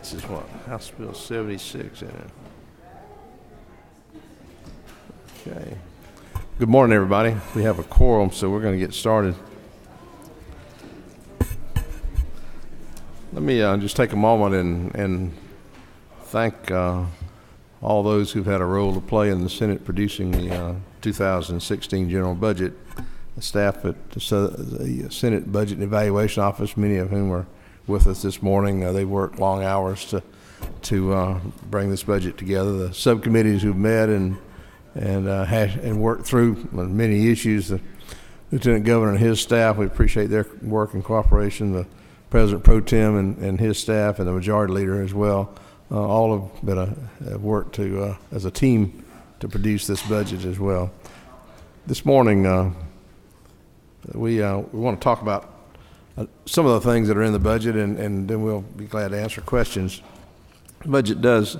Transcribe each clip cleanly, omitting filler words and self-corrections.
This is what? House Bill 76 in it. Okay. Good morning, everybody. We have a quorum, so we're going to get started. Let me just take a moment and thank all those who've had a role to play in the Senate producing the 2016 general budget. The staff at the Senate Budget and Evaluation Office, many of whom are with us this morning. They worked long hours to bring this budget together. The subcommittees who've met and worked through many issues. The Lieutenant Governor and his staff, we appreciate their work and cooperation. The President Pro Tem and his staff, and the Majority Leader as well. All have worked to as a team to produce this budget as well. This morning, we want to talk about some of the things that are in the budget, and then we'll be glad to answer questions. The budget does,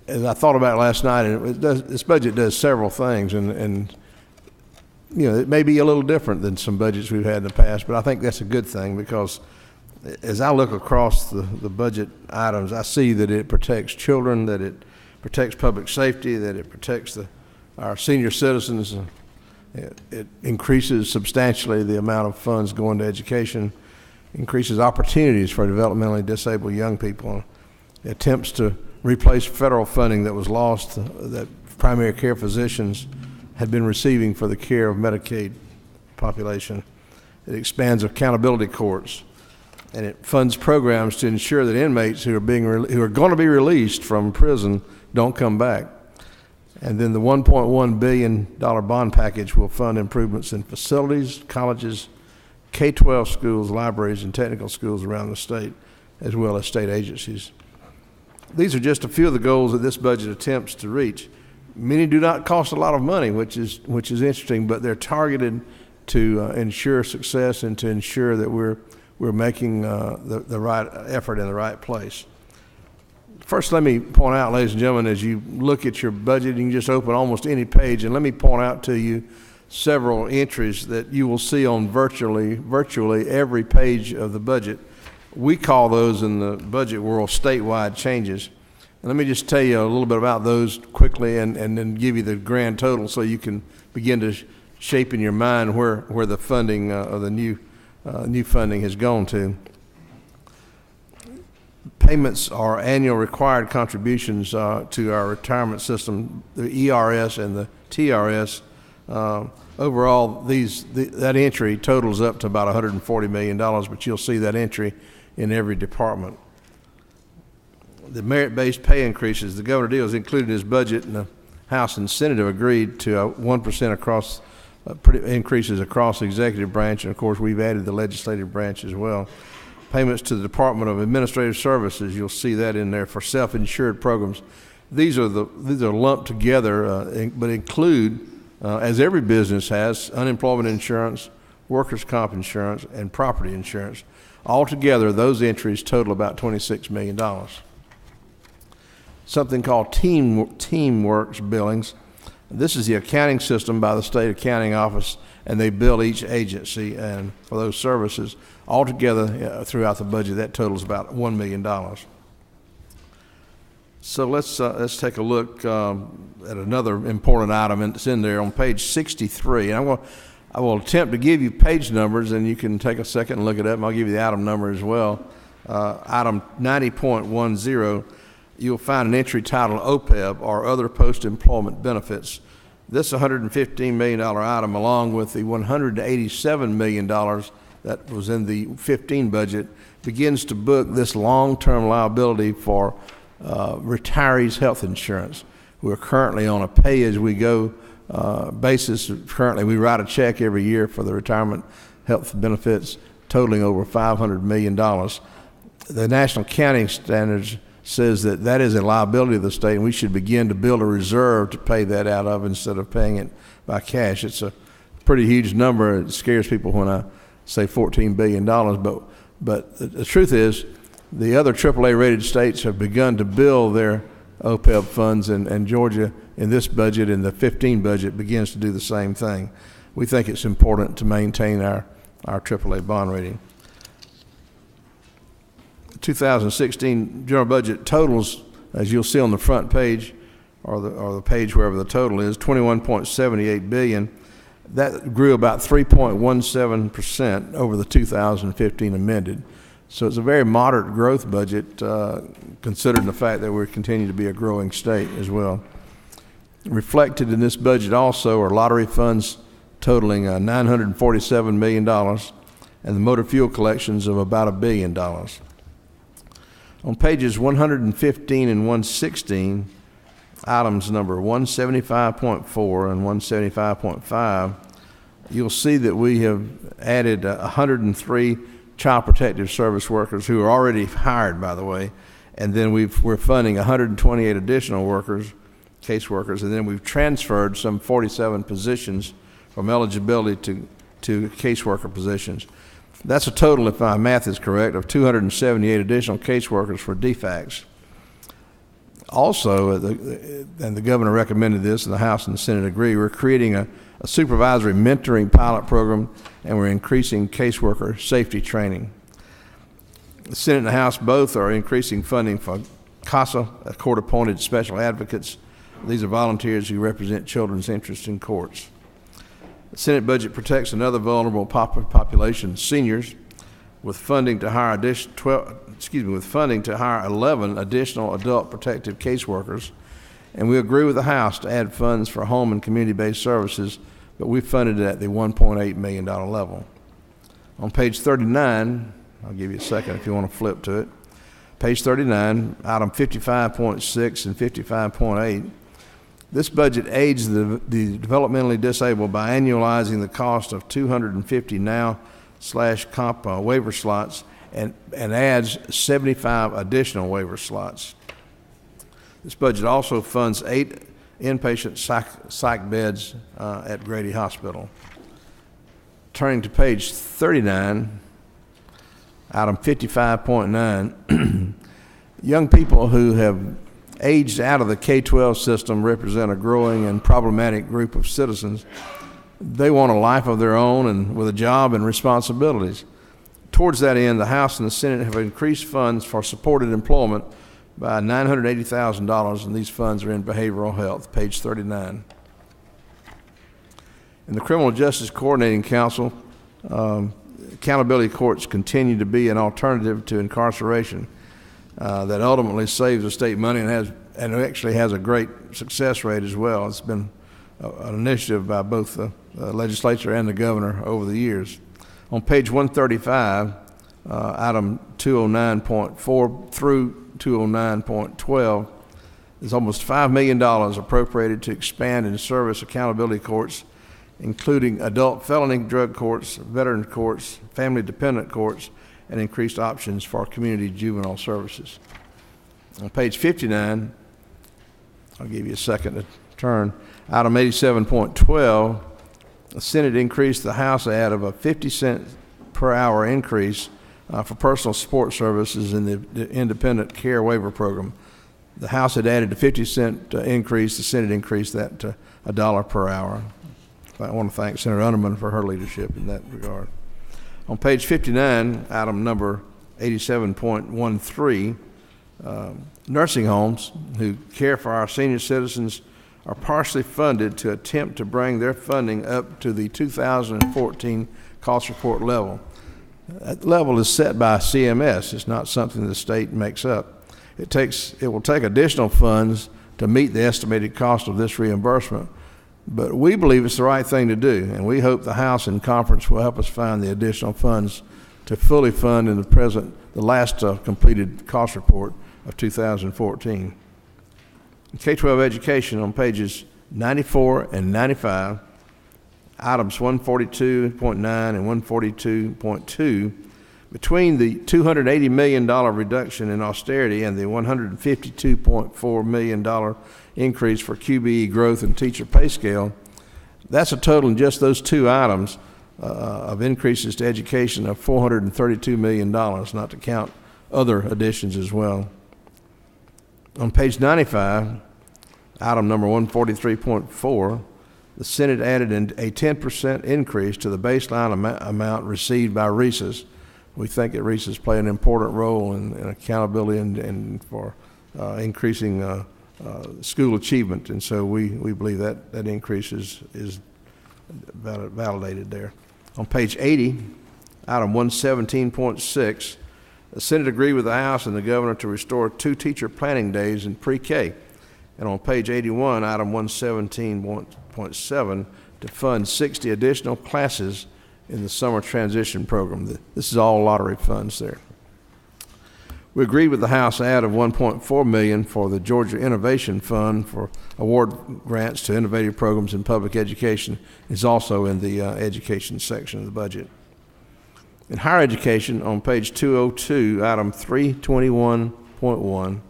as I thought about it last night, this budget does several things, and you know, it may be a little different than some budgets we've had in the past, but I think that's a good thing, because as I look across the budget items, I see that it protects children, that it protects public safety, that it protects our senior citizens. It increases substantially the amount of funds going to education, increases opportunities for developmentally disabled young people. It attempts to replace federal funding that was lost, that primary care physicians had been receiving for the care of Medicaid population. It expands accountability courts, and it funds programs to ensure that inmates who are going to be released from prison don't come back. And then the $1.1 billion bond package will fund improvements in facilities, colleges, K-12 schools, libraries, and technical schools around the state, as well as state agencies. These are just a few of the goals that this budget attempts to reach. Many do not cost a lot of money, which is interesting, but they're targeted to ensure success and to ensure that we're making the right effort in the right place. First, let me point out, ladies and gentlemen, as you look at your budget, you can just open almost any page, and let me point out to you several entries that you will see on virtually every page of the budget. We call those in the budget world statewide changes. And let me just tell you a little bit about those quickly, and then give you the grand total so you can begin to shape in your mind where the funding of the new funding has gone to. Payments are annual required contributions to our retirement system, the ERS and the TRS. Overall, that entry totals up to about $140 million, but you'll see that entry in every department. The merit-based pay increases, the governor deal is included in his budget, and the House and Senate have agreed to 1% across increases across the executive branch, and of course we've added the legislative branch as well. Payments to the Department of Administrative Services, you'll see that in there for self-insured programs. These are lumped together, but include, as every business has, unemployment insurance, workers' comp insurance, and property insurance. Altogether, those entries total about $26 million. Something called TeamWorks billings. This is the accounting system by the State Accounting Office, and they bill each agency and for those services. Altogether, throughout the budget, that totals about $1 million. So let's take a look at another important item that's in there on page 63. And I will attempt to give you page numbers, and you can take a second and look it up, and I'll give you the item number as well. Item 90.10, you'll find an entry titled OPEB, or Other Post-Employment Benefits. This $115 million item, along with the $187 million that was in the 15 budget, begins to book this long-term liability for retirees' health insurance. We're currently on a pay-as-we-go basis. Currently, we write a check every year for the retirement health benefits totaling over $500 million. The National Accounting Standards says that is a liability of the state, and we should begin to build a reserve to pay that out of instead of paying it by cash. It's a pretty huge number. It scares people when I say $14 billion, but the truth is the other AAA rated states have begun to build their OPEB funds, and Georgia in this budget, in the 15 budget, begins to do the same thing. We think it's important to maintain our AAA bond rating. 2016 general budget totals, as you'll see on the front page, or the page wherever the total is, $21.78 billion. That grew about 3.17% over the 2015 amended. So it's a very moderate growth budget, considering the fact that we're continuing to be a growing state as well. Reflected in this budget also are lottery funds totaling $947 million and the motor fuel collections of about $1 billion. On pages 115 and 116, items number 175.4 and 175.5, you'll see that we have added 103 child protective service workers who are already hired, by the way, and then we're funding 128 additional workers, caseworkers, and then we've transferred some 47 positions from eligibility to caseworker positions. That's a total, if my math is correct, of 278 additional caseworkers for DFACs. Also, and the governor recommended this, and the House and the Senate agree, we're creating a supervisory mentoring pilot program, and we're increasing caseworker safety training. The Senate and the House both are increasing funding for CASA, court-appointed special advocates. These are volunteers who represent children's interests in courts. The Senate budget protects another vulnerable population, seniors, with funding to hire 11 additional adult protective caseworkers, and we agree with the House to add funds for home and community-based services, but we funded it at the $1.8 million level. On page 39, I'll give you a second if you want to flip to it. Page 39, item 55.6 and 55.8. This budget aids the developmentally disabled by annualizing the cost of 250 now/comp waiver slots and adds 75 additional waiver slots. This budget also funds 8 inpatient psych beds at Grady Hospital. Turning to page 39, item 55.9, young people who have aged out of the K-12 system represent a growing and problematic group of citizens. They want a life of their own and with a job and responsibilities. Towards that end, the House and the Senate have increased funds for supported employment by $980,000, and these funds are in behavioral health, page 39. In the Criminal Justice Coordinating Council, accountability courts continue to be an alternative to incarceration that ultimately saves the state money and actually has a great success rate as well. It's been an initiative by both the legislature and the governor over the years. On page 135, item 209.4 through 209.12, there's almost $5 million appropriated to expand and service accountability courts, including adult felony drug courts, veteran courts, family dependent courts, and increased options for community juvenile services. On page 59, I'll give you a second to turn, item 87.12, the Senate increased the House ad of a 50-cent per hour increase for personal support services in the independent care waiver program. The House had added a 50-cent increase. The Senate increased that to $1 per hour. I want to thank Senator Underman for her leadership in that regard. On page 59, item number 87.13, nursing homes who care for our senior citizens are partially funded to attempt to bring their funding up to the 2014 cost report level. That level is set by CMS. It's not something the state makes up. It will take additional funds to meet the estimated cost of this reimbursement, but we believe it's the right thing to do, and we hope the House and conference will help us find the additional funds to fully fund in the last completed cost report of 2014. In K-12 education, on pages 94 and 95, items 142.9 and 142.2, between the $280 million reduction in austerity and the $152.4 million increase for QBE growth and teacher pay scale, that's a total in just those two items of increases to education of $432 million, not to count other additions as well. On page 95, item number 143.4, the Senate added a 10% increase to the baseline amount received by RESAs, we think that Reese's play an important role in accountability and for increasing school achievement, and so we believe that increase is validated there. On page 80, item 117.6, the Senate agreed with the House and the Governor to restore 2 teacher planning days in pre-K. And on page 81, item 117.7, to fund 60 additional classes in the summer transition program. This is all lottery funds there. We agreed with the House add of $1.4 million for the Georgia Innovation Fund for award grants to innovative programs in public education. Is also in the education section of the budget. In higher education, on page 202, item 321.1,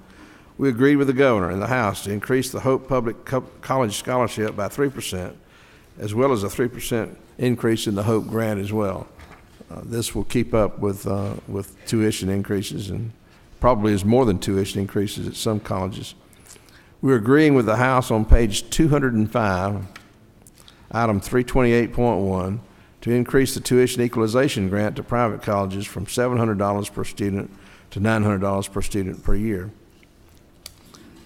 we agreed with the Governor and the House to increase the Hope Public College Scholarship by 3%, as well as a 3% increase in the Hope Grant as well. This will keep up with tuition increases, and probably is more than tuition increases at some colleges. We're agreeing with the House on page 205, item 328.1, to increase the tuition equalization grant to private colleges from $700 per student to $900 per student per year.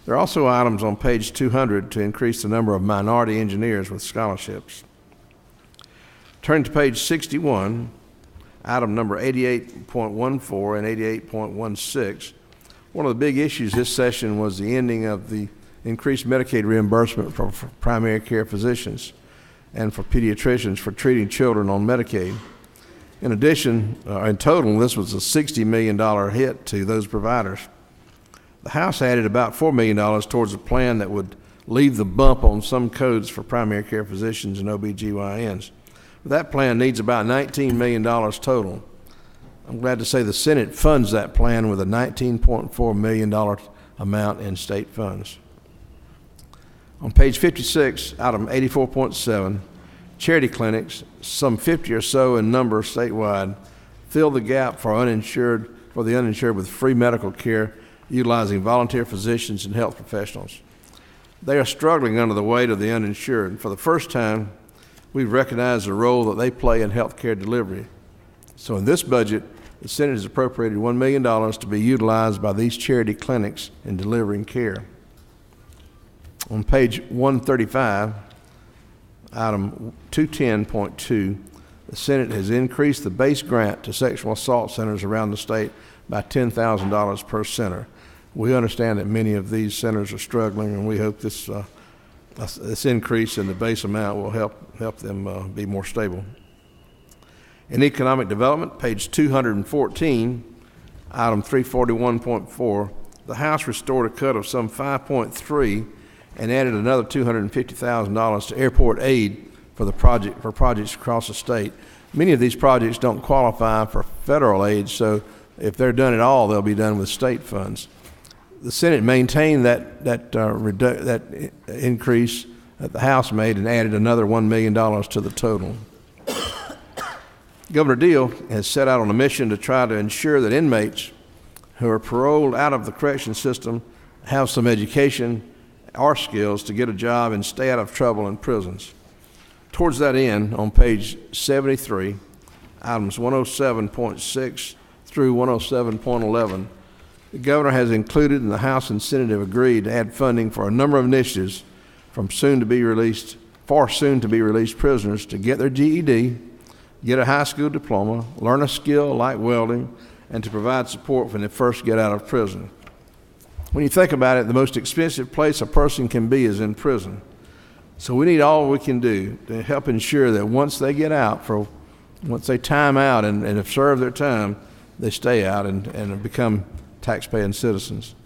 There are also items on page 200 to increase the number of minority engineers with scholarships. Turning to page 61, item number 88.14 and 88.16, one of the big issues this session was the ending of the increased Medicaid reimbursement for primary care physicians and for pediatricians for treating children on Medicaid. In addition, in total, this was a $60 million hit to those providers. The House added about $4 million towards a plan that would leave the bump on some codes for primary care physicians and OBGYNs. But that plan needs about $19 million total. I'm glad to say the Senate funds that plan with a $19.4 million amount in state funds. On page 56, item 84.7, charity clinics, some 50 or so in number statewide, fill the gap for the uninsured with free medical care utilizing volunteer physicians and health professionals. They are struggling under the weight of the uninsured. For the first time, we've recognized the role that they play in health care delivery. So in this budget, the Senate has appropriated $1 million to be utilized by these charity clinics in delivering care. On page 135, item 210.2, the Senate has increased the base grant to sexual assault centers around the state by $10,000 per center. We understand that many of these centers are struggling, and we hope this increase in the base amount will help them be more stable. In economic development, page 214, item 341.4, the House restored a cut of some 5.3 and added another $250,000 to airport aid for projects across the state. Many of these projects don't qualify for federal aid, so if they're done at all, they'll be done with state funds. The Senate maintained that increase that the House made and added another $1 million to the total. Governor Deal has set out on a mission to try to ensure that inmates who are paroled out of the correction system have some education or skills to get a job and stay out of trouble in prisons. Towards that end, on page 73, items 107.6 through 107.11, the Governor has included, and the House and Senate have agreed to add funding for a number of initiatives for soon to be released prisoners to get their GED, get a high school diploma, learn a skill like welding, and to provide support when they first get out of prison. When you think about it, the most expensive place a person can be is in prison. So we need all we can do to help ensure that once they get out, once they time out and have served their time, they stay out and become tax-paying citizens.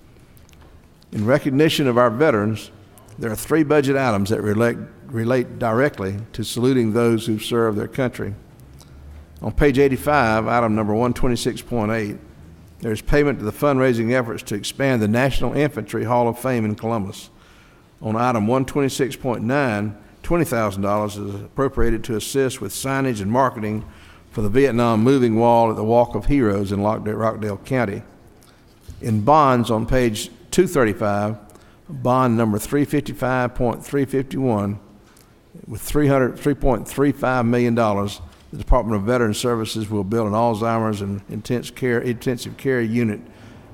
In recognition of our veterans, there are 3 budget items that relate directly to saluting those who serve their country. On page 85, item number 126.8, there's payment to the fundraising efforts to expand the National Infantry Hall of Fame in Columbus. On item 126.9, $20,000 is appropriated to assist with signage and marketing for the Vietnam Moving Wall at the Walk of Heroes in Rockdale County. In bonds on page 235, bond number 355.351 with $3.35 million the Department of Veteran Services will build an Alzheimer's and intensive care unit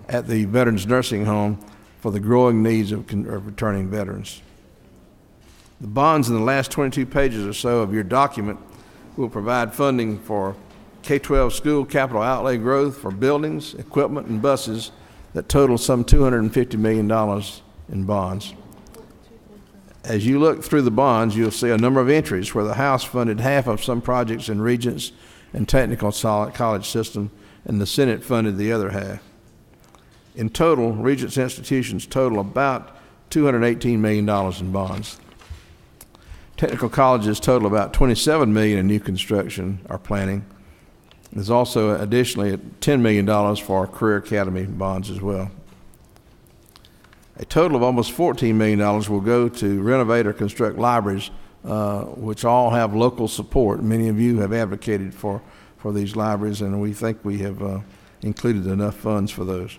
at the Veterans Nursing Home for the growing needs of returning veterans. The bonds in the last 22 pages or so of your document will provide funding for K-12 school capital outlay growth for buildings, equipment, and buses that total some $250 million in bonds. As you look through the bonds, you'll see a number of entries where the House funded half of some projects in Regents and Technical College System, and the Senate funded the other half. In total, Regents institutions total about $218 million in bonds. Technical colleges total about $27 million in new construction or planning. There's also additionally $10 million for our Career Academy bonds as well. A total of almost $14 million will go to renovate or construct libraries, which all have local support. Many of you have advocated for these libraries, and we think we have included enough funds for those.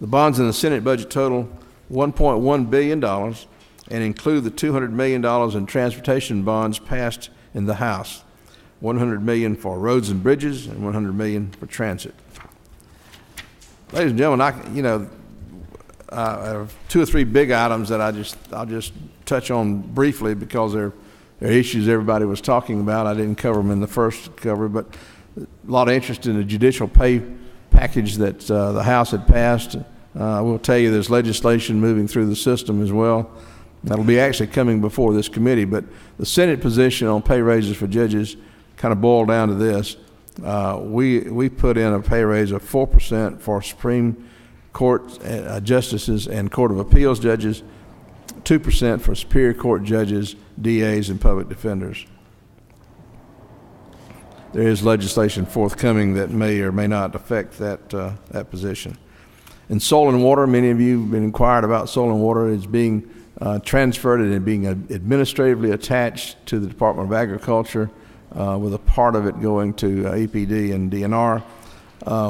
The bonds in the Senate budget total $1.1 billion and include the $200 million in transportation bonds passed in the House, $100 million for roads and bridges, and $100 million for transit. Ladies and gentlemen, I have two or three big items that I'll just touch on briefly because they're issues everybody was talking about. I didn't cover them in the first cover, but a lot of interest in the judicial pay package that the House had passed. I will tell you there's legislation moving through the system as well. That'll be actually coming before this committee, but the Senate position on pay raises for judges kind of boiled down to this. We put in a pay raise of 4% for Supreme Court justices and Court of Appeals judges, 2% for Superior Court judges, DAs, and public defenders. There is legislation forthcoming that may or may not affect that position. In soil and water, many of you have been inquired about soil and water. It's being transferred and being administratively attached to the Department of Agriculture, with a part of it going to EPD and DNR.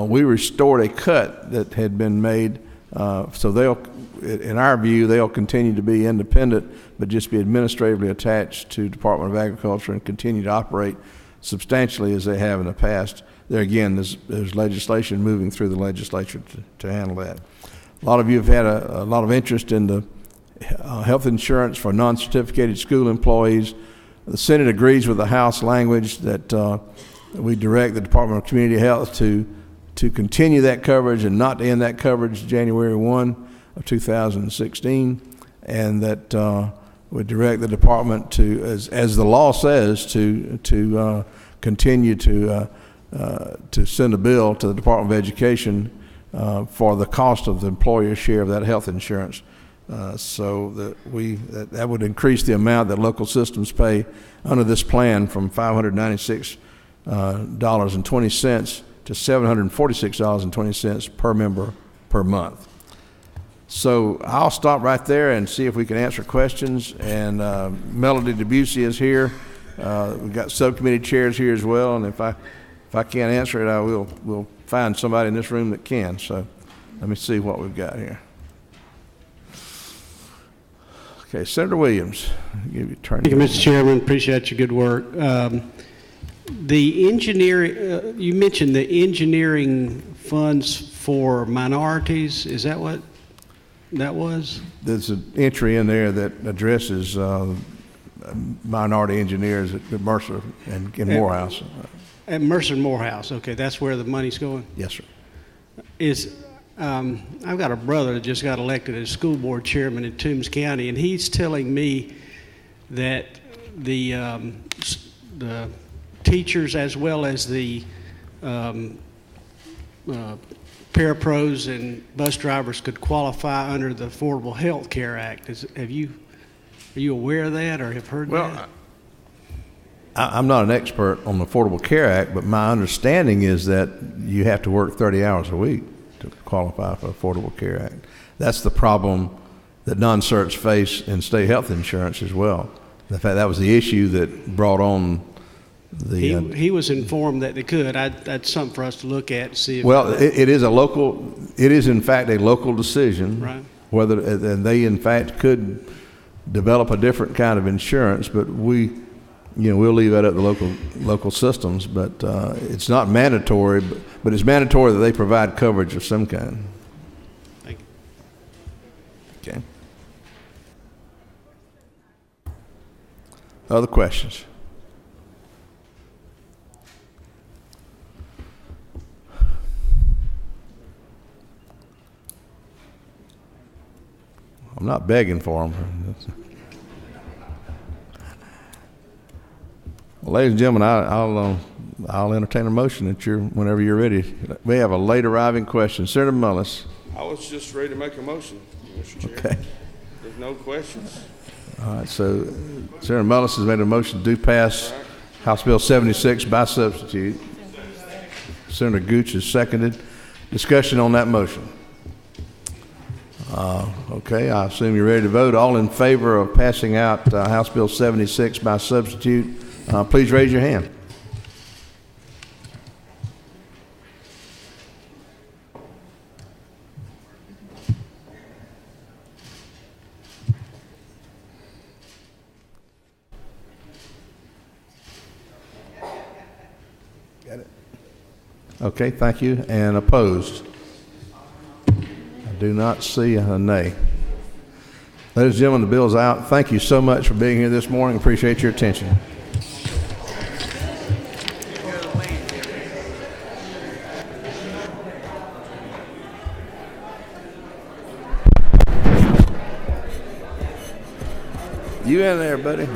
We restored a cut that had been made, so in our view, they'll continue to be independent, but just be administratively attached to Department of Agriculture and continue to operate substantially as they have in the past. There again, there's legislation moving through the legislature to handle that. A lot of you have had a lot of interest in the health insurance for non-certificated school employees. The Senate agrees with the House language that we direct the Department of Community Health to continue that coverage and not to end that coverage January 1 of 2016, and that we direct the department to, as the law says, to continue to send a bill to the Department of Education for the cost of the employer's share of that health insurance, so that would increase the amount that local systems pay under this plan from $596.20 to $746.20 per member per month. So I'll stop right there and see if we can answer questions. And Melody Debussy is here. We've got subcommittee chairs here as well. And if I can't answer it, we'll find somebody in this room that can. So let me see what we've got here. Okay, Senator Williams, I'll give you a turn. Thank you, Mr. Chairman. Appreciate your good work. The engineering, you mentioned the engineering funds for minorities. Is that what that was? There's an entry in there that addresses minority engineers at Mercer and Morehouse. At Mercer and Morehouse. Okay, that's where the money's going? Yes, sir. I've got a brother that just got elected as school board chairman in Toombs County, and he's telling me that the teachers as well as the parapros and bus drivers could qualify under the Affordable Health Care Act. Are you aware of that or have heard that? Well, I'm not an expert on the Affordable Care Act, but my understanding is that you have to work 30 hours a week to qualify for Affordable Care Act. That's the problem that non-certs face in state health insurance as well. In fact, that was the issue that brought on the... He was informed that they could. That's something for us to look at and see if... Well, it is in fact a local decision. Right. Whether, and they in fact could develop a different kind of insurance, but we we'll leave that up to local systems, but it's not mandatory, but it's mandatory that they provide coverage of some kind. Thank you. Okay. Other questions? I'm not begging for them. Well, ladies and gentlemen, I'll entertain a motion whenever you're ready. We have a late arriving question. Senator Mullis. I was just ready to make a motion, Mr. Chair. Okay. There's no questions. All right, so Senator Mullis has made a motion to pass House Bill 76 by substitute. Senator Gooch has seconded. Discussion on that motion. Okay, I assume you're ready to vote. All in favor of passing out House Bill 76 by substitute, please raise your hand. Got it. Okay, thank you. And opposed? Do not see a nay. Ladies and gentlemen, the bill's out. Thank you so much for being here this morning. Appreciate your attention. You in there, buddy?